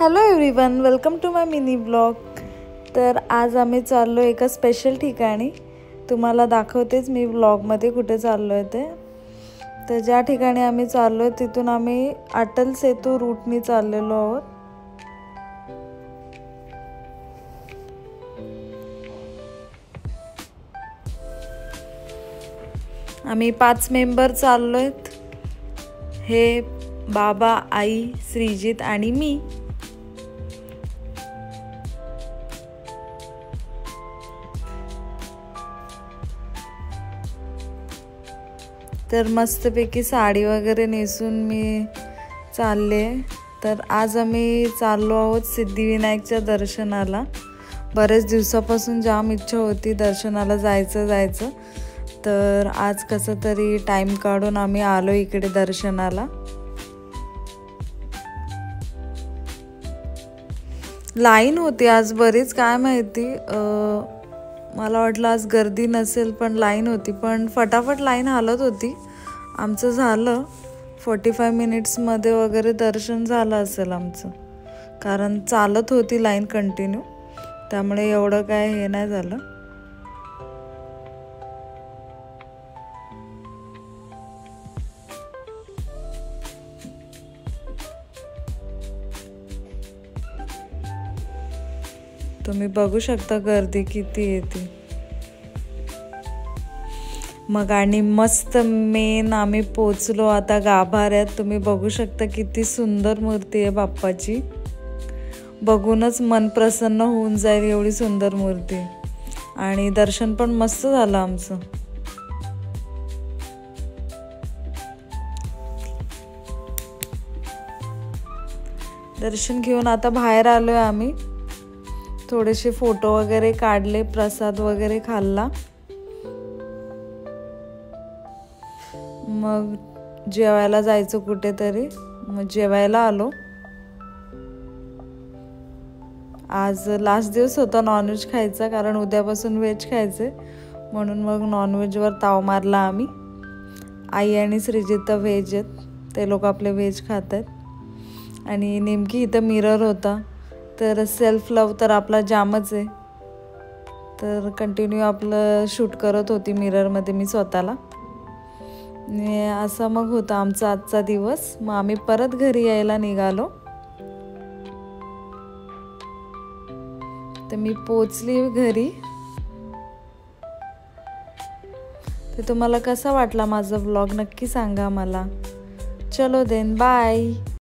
Hello everyone, welcome to my mini blog. तर आज आम्ही चाललो एका स्पेशल ठिकाणी। तुम्हाला दाखवतेच मी ब्लॉगमध्ये कुठे चाललो आहे ते। तर ज्या ठिकाणी आम्ही चाललो आहे तिथून आम्ही अटल सेतू रूटनी चाललेलो आहोत। आम्ही 5 मेंबर चाललो आहेत। हे बाबा, आई, श्रीजित आणि मी। तर मस्तपैकी साडी वगैरे नेसून मी चालले। तर आज आम्ही चाललो आहोत सिद्धिविनायकच्या दर्शनाला। बरेच दिवसापासून जाम इच्छा होती दर्शनाला जायचं। तर आज कसं तरी टाइम काढून आम्ही आलो इकडे दर्शनाला। लाईन होती आज बरीच, काय माहिती मला वाटलं आज गर्दी नसेल, पण लाईन होती। पण फटाफट लाईन हालत होती। आमचं झालं 45 मिनिट्समध्ये वगैरे दर्शन झालं असेल आमचं, कारण चालत होती लाईन कंटिन्यू, त्यामुळे एवढं काय हे नाही झालं। तुम्ही बघू शकता गर्दी किती येते। मग आणि मस्त मेन आम्ही पोचलो आता गाभाऱ्यात। तुम्ही बघू शकता किती सुंदर मूर्ती आहे बाप्पाची। बघूनच मन प्रसन्न होऊन जाईल, एवढी सुंदर मूर्ती। आणि दर्शन पण मस्त झालं आमचं। दर्शन घेऊन आता बाहेर आलोय आम्ही। थोडेसे फोटो वगैरे काढले, प्रसाद वगैरे खाल्ला। मग जेवायला जायचं कुठेतरी, मग जेवायला आलो। आज लास्ट दिवस होता नॉनव्हेज खायचा, कारण उद्यापासून व्हेज खायचे, म्हणून मग नॉनव्हेजवर ताव मारला आम्ही। आई आणि श्रीजित तर व्हेज आहेत, ते लोक आपले व्हेज खात आहेत। आणि नेमकी इथं मिरर होता, तर सेल्फ लव तर आपला जामच आहे। तर कंटिन्यू आपलं शूट करत होती मिररमध्ये मी स्वतःला। असा मग होता आमचा आजचा दिवस। मग आम्ही परत घरी यायला निघालो। तर मी पोचली घरी। तर तुम्हाला कसा वाटला माझा व्लॉग नक्की सांगा मला। चलो देन, बाय।